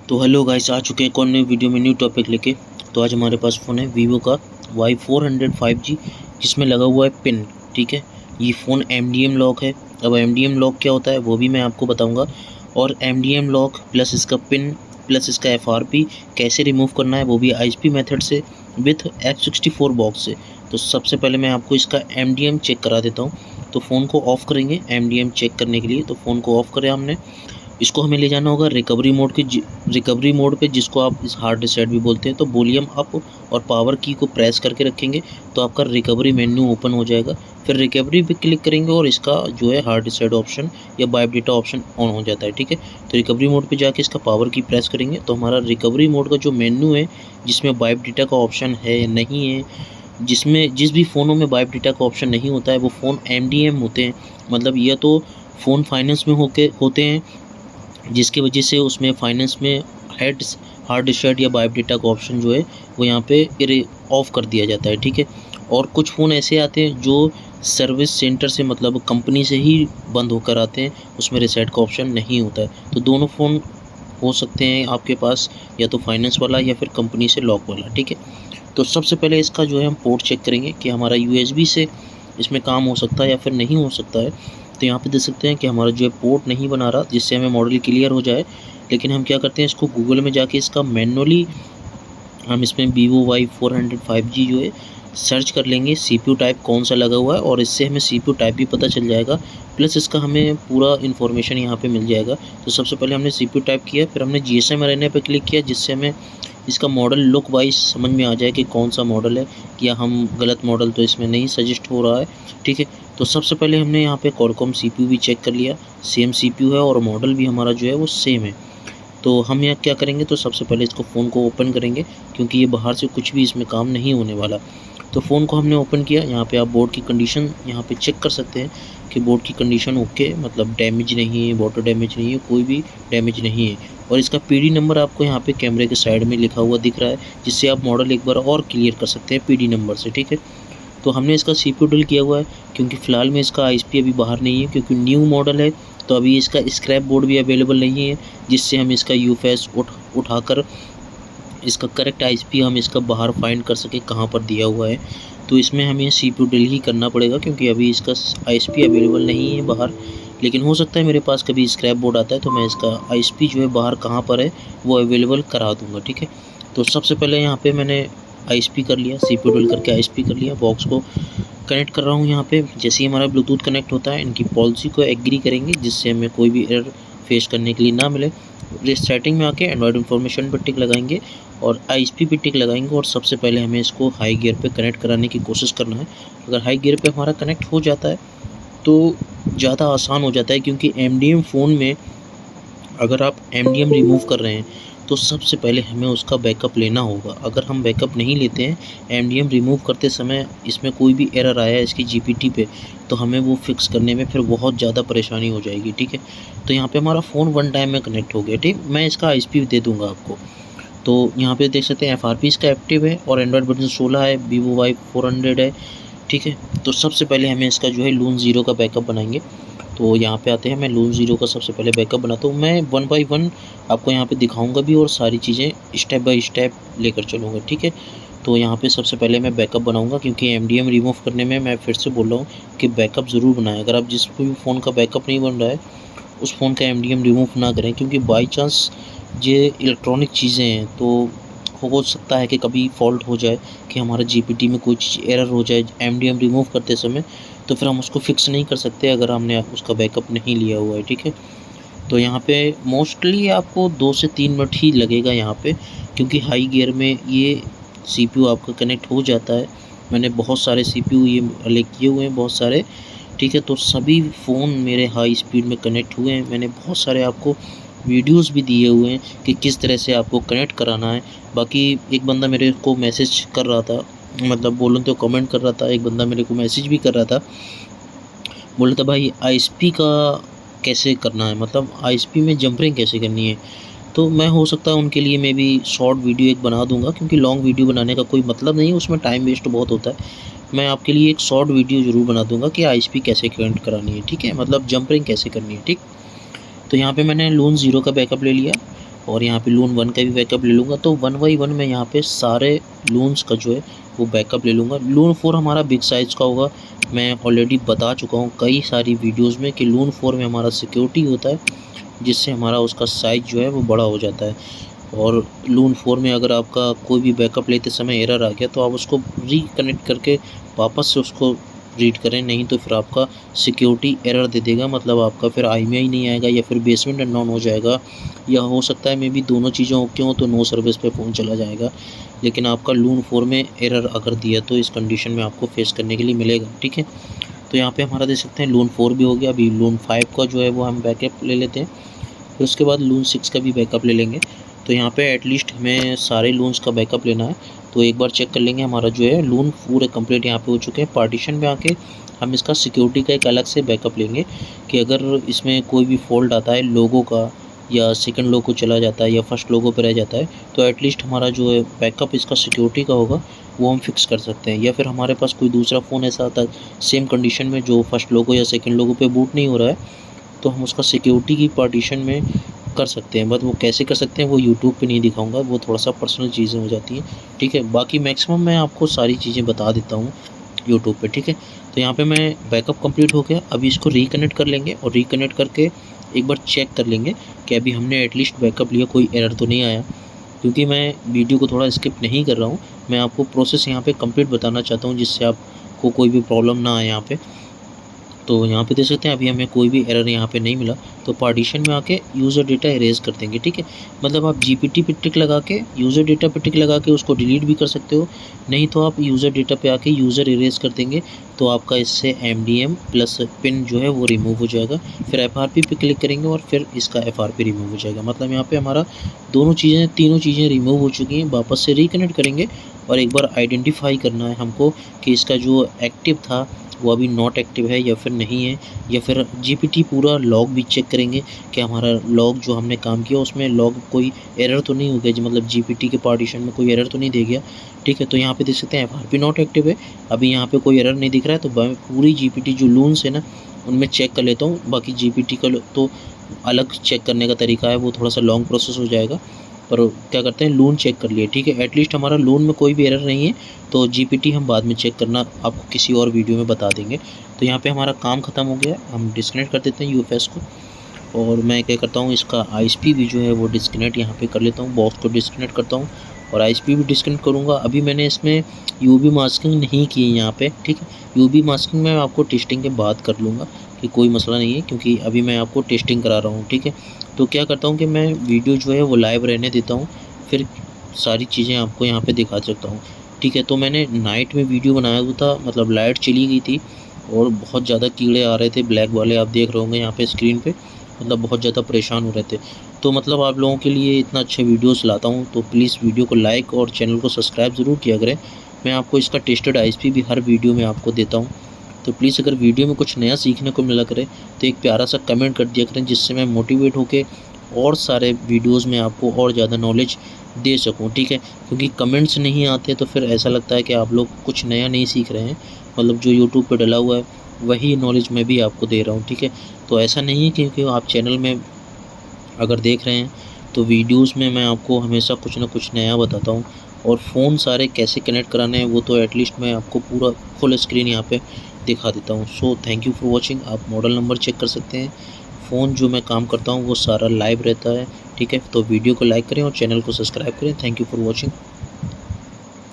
तो hello guys, आ चुके हैं एक और नई वीडियो में न्यू टॉपिक लेके। तो आज हमारे पास फ़ोन है वीवो का Y400 5G, जिसमें लगा हुआ है पिन। ठीक है, ये फ़ोन MDM लॉक है। अब MDM लॉक क्या होता है वो भी मैं आपको बताऊंगा, और MDM लॉक प्लस इसका पिन प्लस इसका FRP कैसे रिमूव करना है वो भी ISP मेथड से विथ F64 बॉक्स से। तो सबसे पहले मैं आपको इसका MDM चेक करा देता हूँ। तो फ़ोन को ऑफ़ करेंगे MDM चेक करने के लिए। तो फ़ोन को ऑफ़ करें हमने, इसको हमें ले जाना होगा रिकवरी मोड पे, जिसको आप इस हार्ड रीसेट भी बोलते हैं। तो वॉल्यूम अप और पावर की को प्रेस करके रखेंगे तो आपका रिकवरी मेन्यू ओपन हो जाएगा। फिर रिकवरी पे क्लिक करेंगे और इसका जो है हार्ड रीसेट ऑप्शन या वाइप डेटा ऑप्शन ऑन हो जाता है। ठीक है, तो रिकवरी मोड पे जाके इसका पावर की प्रेस करेंगे तो हमारा रिकवरी मोड का जो मेन्यू है, जिसमें वाइप डेटा का ऑप्शन है या नहीं है, जिस भी फ़ोनों में वाइप डेटा का ऑप्शन नहीं होता है वो फ़ोन MDM होते हैं। मतलब ये तो फ़ोन फाइनेंस में होते हैं, जिसकी वजह से उसमें फाइनेंस में हार्ड रीसेट या वाइप डेटा का ऑप्शन जो है वो यहाँ पे ऑफ़ कर दिया जाता है। ठीक है, और कुछ फ़ोन ऐसे आते हैं जो सर्विस सेंटर से, मतलब कंपनी से ही बंद होकर आते हैं, उसमें रीसेट का ऑप्शन नहीं होता है। तो दोनों फ़ोन हो सकते हैं आपके पास, या तो फाइनेंस वाला या फिर कंपनी से लॉक वाला। ठीक है, तो सबसे पहले इसका जो है हम पोर्ट चेक करेंगे कि हमारा USB से इसमें काम हो सकता है या फिर नहीं हो सकता है। तो यहाँ पे देख सकते हैं कि हमारा जो है पोर्ट नहीं बना रहा, जिससे हमें मॉडल क्लियर हो जाए। लेकिन हम क्या करते हैं, इसको गूगल में जाके इसका मैनुअली हम इसमें Vivo Y400 5G जो है सर्च कर लेंगे, CPU टाइप कौन सा लगा हुआ है, और इससे हमें CPU टाइप भी पता चल जाएगा, प्लस इसका हमें पूरा इन्फॉर्मेशन यहाँ पे मिल जाएगा। तो सबसे पहले हमने CPU टाइप किया, फिर हमने GSM Arena पे क्लिक किया, जिससे हमें इसका मॉडल लुक वाइज समझ में आ जाए कि कौन सा मॉडल है, या हम गलत मॉडल तो इसमें नहीं सजेस्ट हो रहा है। ठीक है, तो सबसे पहले हमने यहाँ पे Qualcomm CPU भी चेक कर लिया, सेम CPU है और मॉडल भी हमारा जो है वो सेम है। तो हम यहाँ क्या करेंगे, तो सबसे पहले इसको फ़ोन को ओपन करेंगे, क्योंकि ये बाहर से कुछ भी इसमें काम नहीं होने वाला। तो फ़ोन को हमने ओपन किया, यहाँ पे आप बोर्ड की कंडीशन यहाँ पे चेक कर सकते हैं कि बोर्ड की कंडीशन ओके, मतलब डैमेज नहीं है, वाटर डैमेज नहीं है, कोई भी डैमेज नहीं है। और इसका PD नंबर आपको यहाँ पे कैमरे के साइड में लिखा हुआ दिख रहा है, जिससे आप मॉडल एक बार और क्लियर कर सकते हैं PD नंबर से। ठीक है, तो हमने इसका CPU डल किया हुआ है, क्योंकि फ़िलहाल में इसका ISP अभी बाहर नहीं है, क्योंकि न्यू मॉडल है। तो अभी इसका स्क्रैप बोर्ड भी अवेलेबल नहीं है, जिससे हम इसका UFS उठाकर इसका करेक्ट ISP हम इसका बाहर फाइंड कर सकें कहाँ पर दिया हुआ है। तो इसमें हमें CPU डल ही करना पड़ेगा, क्योंकि अभी इसका ISP अवेलेबल नहीं है बाहर। लेकिन हो सकता है मेरे पास कभी स्क्रैप बोर्ड आता है तो मैं इसका ISP जो है बाहर कहाँ पर है वो अवेलेबल करा दूँगा। ठीक है, तो सबसे पहले यहाँ पे मैंने ISP कर लिया, CPU डल करके ISP कर लिया। बॉक्स को कनेक्ट कर रहा हूँ यहाँ पे। जैसे ही हमारा ब्लूटूथ कनेक्ट होता है, इनकी पॉलिसी को एग्री करेंगे, जिससे हमें कोई भी एरर फेस करने के लिए ना मिले। सेटिंग में आके एंड्रॉयड इन्फॉर्मेशन पर टिक लगाएंगे और ISP पे टिक लगाएंगे, और सबसे पहले हमें इसको हाई गियर पे कनेक्ट कराने की कोशिश करना है। अगर हाई गियर पे हमारा कनेक्ट हो जाता है तो ज़्यादा आसान हो जाता है, क्योंकि MDM फ़ोन में अगर आप MDM रिमूव कर रहे हैं तो सबसे पहले हमें उसका बैकअप लेना होगा। अगर हम बैकअप नहीं लेते हैं, MDM रिमूव करते समय इसमें कोई भी एरर आया है इसकी GPT पे, तो हमें वो फिक्स करने में फिर बहुत ज़्यादा परेशानी हो जाएगी। ठीक है, तो यहाँ पे हमारा फ़ोन वन टाइम में कनेक्ट हो गया। ठीक, मैं इसका ISP दे दूँगा आपको। तो यहाँ पे देख सकते हैं FRP इसका एक्टिव है और एंड्रॉयड वर्जन 16 है, Vivo Y400 है। ठीक है, तो सबसे पहले हमें इसका जो है लून ज़ीरो का बैकअप बनाएंगे। तो यहाँ पे आते हैं, मैं लून ज़ीरो का सबसे पहले बैकअप बनाता हूँ। मैं 1 बाय 1 आपको यहाँ पे दिखाऊंगा भी, और सारी चीज़ें स्टेप बाय स्टेप लेकर चलूँगा। ठीक है, तो यहाँ पे सबसे पहले मैं बैकअप बनाऊँगा, क्योंकि MDM रिमूव करने में मैं फिर से बोल रहा हूँ कि बैकअप ज़रूर बनाएं। अगर आप जिस भी फ़ोन का बैकअप नहीं बन रहा है उस फ़ोन का MDM रिमूव ना करें, क्योंकि बाई चांस ये इलेक्ट्रॉनिक चीज़ें हैं, तो हो सकता है कि कभी फॉल्ट हो जाए कि हमारा GPT में कुछ एरर हो जाए MDM रिमूव करते समय, तो फिर हम उसको फिक्स नहीं कर सकते अगर हमने उसका बैकअप नहीं लिया हुआ है। ठीक है, तो यहाँ पे मोस्टली आपको 2 से 3 मिनट ही लगेगा यहाँ पे, क्योंकि हाई गियर में ये CPU आपका कनेक्ट हो जाता है। मैंने बहुत सारे CPU ये अलग किए हुए हैं, बहुत सारे। ठीक है, तो सभी फ़ोन मेरे हाई स्पीड में कनेक्ट हुए हैं। मैंने बहुत सारे आपको वीडियोस भी दिए हुए हैं कि किस तरह से आपको कनेक्ट कराना है। बाकी एक बंदा मेरे को मैसेज कर रहा था, मतलब बोलूँ तो कमेंट कर रहा था, एक बंदा मेरे को मैसेज भी कर रहा था, बोल रहा था भाई ISP का कैसे करना है, मतलब ISP में जंपरिंग कैसे करनी है। तो मैं हो सकता है उनके लिए मैं भी शॉर्ट वीडियो एक बना दूंगा, क्योंकि लॉन्ग वीडियो बनाने का कोई मतलब नहीं है, उसमें टाइम वेस्ट बहुत होता है। मैं आपके लिए एक शॉर्ट वीडियो ज़रूर बना दूंगा कि ISP कैसे कनेक्ट करानी है। ठीक है, मतलब जंपरिंग कैसे करनी है। ठीक, तो यहाँ पे मैंने लून ज़ीरो का बैकअप ले लिया। और यहाँ पे लून 1 का भी बैकअप ले लूँगा। तो 1 बाई 1 मैं यहाँ पे सारे लून्स का जो है वो बैकअप ले लूँगा। लून 4 हमारा बिग साइज़ का होगा। मैं ऑलरेडी बता चुका हूँ कई सारी वीडियोज़ में कि लून 4 में हमारा सिक्योरिटी होता है, जिससे हमारा उसका साइज़ जो है वो बड़ा हो जाता है। और लून 4 में अगर आपका कोई भी बैकअप लेते समय एरर आ गया तो आप उसको रिकनेक्ट करके वापस से उसको रीड करें, नहीं तो फिर आपका सिक्योरिटी एरर दे देगा। मतलब आपका फिर IMEI नहीं आएगा या फिर बेसमेंट अननोन हो जाएगा, या हो सकता है मे बी दोनों चीज़ें ओके हों तो नो सर्विस पे फ़ोन चला जाएगा। लेकिन आपका लून 4 में एरर अगर दिया तो इस कंडीशन में आपको फेस करने के लिए मिलेगा, ठीक है। तो यहाँ पे हमारा देख सकते हैं लून 4 भी हो गया। अभी लून 5 का जो है वो हम बैकअप ले लेते हैं, फिर उसके बाद लून 6 का भी बैकअप ले लेंगे। तो यहाँ पे एटलीस्ट हमें सारे लून्स का बैकअप लेना है। तो एक बार चेक कर लेंगे, हमारा जो है लून पूरे कंप्लीट यहाँ पे हो चुके हैं। पार्टीशन में आके हम इसका सिक्योरिटी का एक अलग से बैकअप लेंगे कि अगर इसमें कोई भी फॉल्ट आता है लोगों का, या सेकंड लोगो चला जाता है, या फर्स्ट लोगो पे रह जाता है, तो एटलीस्ट हमारा जो है बैकअप इसका सिक्योरिटी का होगा वो हम फिक्स कर सकते हैं। या फिर हमारे पास कोई दूसरा फ़ोन ऐसा आता है सेम कंडीशन में जो फर्स्ट लोगो या सेकंड लोगो पे बूट नहीं हो रहा है, तो हम उसका सिक्योरिटी की पार्टीशन में कर सकते हैं। बट वो कैसे कर सकते हैं वो यूट्यूब पे नहीं दिखाऊंगा, वो थोड़ा सा पर्सनल चीज़ें हो जाती हैं, ठीक है। बाकी मैक्सिमम मैं आपको सारी चीज़ें बता देता हूँ यूट्यूब पे, ठीक है। तो यहाँ पे मैं बैकअप कंप्लीट हो गया। अभी इसको रिकनेक्ट कर लेंगे और रिकनेक्ट करके एक बार चेक कर लेंगे कि अभी हमने एटलीस्ट बैकअप लिया, कोई एरर तो नहीं आया। क्योंकि मैं वीडियो को थोड़ा स्किप नहीं कर रहा हूँ, मैं आपको प्रोसेस यहाँ पे कंप्लीट बताना चाहता हूँ जिससे आपको कोई भी प्रॉब्लम ना आए यहाँ पे। तो यहाँ पे देख सकते हैं अभी हमें कोई भी एरर यहाँ पे नहीं मिला। तो पार्टीशन में आके यूज़र डेटा इरेज कर देंगे, ठीक है। मतलब आप GPT पे टिक लगा के, यूज़र डेटा पे टिक लगा के उसको डिलीट भी कर सकते हो, नहीं तो आप यूज़र डेटा पे आके यूज़र इरेज कर देंगे तो आपका इससे MDM प्लस पिन जो है वो रिमूव हो जाएगा। फिर FRP पे क्लिक करेंगे और फिर इसका FRP रिमूव हो जाएगा। मतलब यहाँ पे हमारा तीनों चीज़ें रिमूव हो चुकी हैं। वापस से रिकनेक्ट करेंगे और एक बार आइडेंटिफाई करना है हमको कि इसका जो एक्टिव था वो अभी नॉट एक्टिव है या फिर नहीं है। या फिर GPT पूरा लॉग भी चेक करेंगे कि हमारा लॉग जो हमने काम किया उसमें लॉग कोई एरर तो नहीं हो गया, मतलब GPT के पार्टीशन में कोई एरर तो नहीं दे गया, ठीक है। तो यहाँ पे देख सकते हैं FRP नॉट एक्टिव है, अभी यहाँ पे कोई एरर नहीं दिख रहा है। तो मैं पूरी GPT जो लून्स है ना उनमें चेक कर लेता हूँ। बाकी GPT का तो अलग चेक करने का तरीका है, वो थोड़ा सा लॉन्ग प्रोसेस हो जाएगा। पर क्या करते हैं लून चेक कर लिए, ठीक है। एटलीस्ट हमारा लून में कोई भी एरर नहीं है। तो GPT हम बाद में चेक करना आपको किसी और वीडियो में बता देंगे। तो यहाँ पे हमारा काम ख़त्म हो गया, हम डिस्कनेक्ट कर देते हैं UFS को। और मैं क्या करता हूँ इसका ISP भी जो है वो डिस्कनेक्ट यहाँ पे कर लेता हूँ, बॉक्स को डिस्कनेक्ट करता हूँ और ISP भी डिस्कनेक्ट करूँगा। अभी मैंने इसमें UV मास्किंग नहीं की है यहाँ पे, ठीक है। UV मास्किंग मैं आपको टेस्टिंग के बाद कर लूँगा कि कोई मसला नहीं है, क्योंकि अभी मैं आपको टेस्टिंग करा रहा हूँ, ठीक है। तो क्या करता हूँ कि मैं वीडियो जो है वो लाइव रहने देता हूँ, फिर सारी चीज़ें आपको यहाँ पे दिखा सकता हूँ, ठीक है। तो मैंने नाइट में वीडियो बनाया हुआ था, मतलब लाइट चली गई थी और बहुत ज़्यादा कीड़े आ रहे थे ब्लैक वाले, आप देख रहे होंगे यहाँ पे स्क्रीन पे, मतलब बहुत ज़्यादा परेशान हो रहे थे। तो मतलब आप लोगों के लिए इतना अच्छे वीडियोस लाता हूँ, तो प्लीज़ वीडियो को लाइक और चैनल को सब्सक्राइब ज़रूर किया करें। मैं आपको इसका टेस्टेड ISP भी हर वीडियो में आपको देता हूँ। तो प्लीज़ अगर वीडियो में कुछ नया सीखने को मिला करे तो एक प्यारा सा कमेंट कर दिया करें, जिससे मैं मोटिवेट होकर और सारे वीडियोज़ में आपको और ज़्यादा नॉलेज दे सकूं, ठीक है। क्योंकि कमेंट्स नहीं आते तो फिर ऐसा लगता है कि आप लोग कुछ नया नहीं सीख रहे हैं, मतलब जो यूट्यूब पे डला हुआ है वही नॉलेज मैं भी आपको दे रहा हूँ, ठीक है। तो ऐसा नहीं है, क्योंकि आप चैनल में अगर देख रहे हैं तो वीडियोस में मैं आपको हमेशा कुछ ना कुछ नया बताता हूँ। और फ़ोन सारे कैसे कनेक्ट कराने हैं वो तो एटलीस्ट मैं आपको पूरा फुल स्क्रीन यहाँ पे दिखा देता हूँ। So thank you for watching. आप मॉडल नंबर चेक कर सकते हैं, फ़ोन जो मैं काम करता हूँ वो सारा लाइव रहता है, ठीक है। तो वीडियो को लाइक करें और चैनल को सब्सक्राइब करें। Thank you for watching.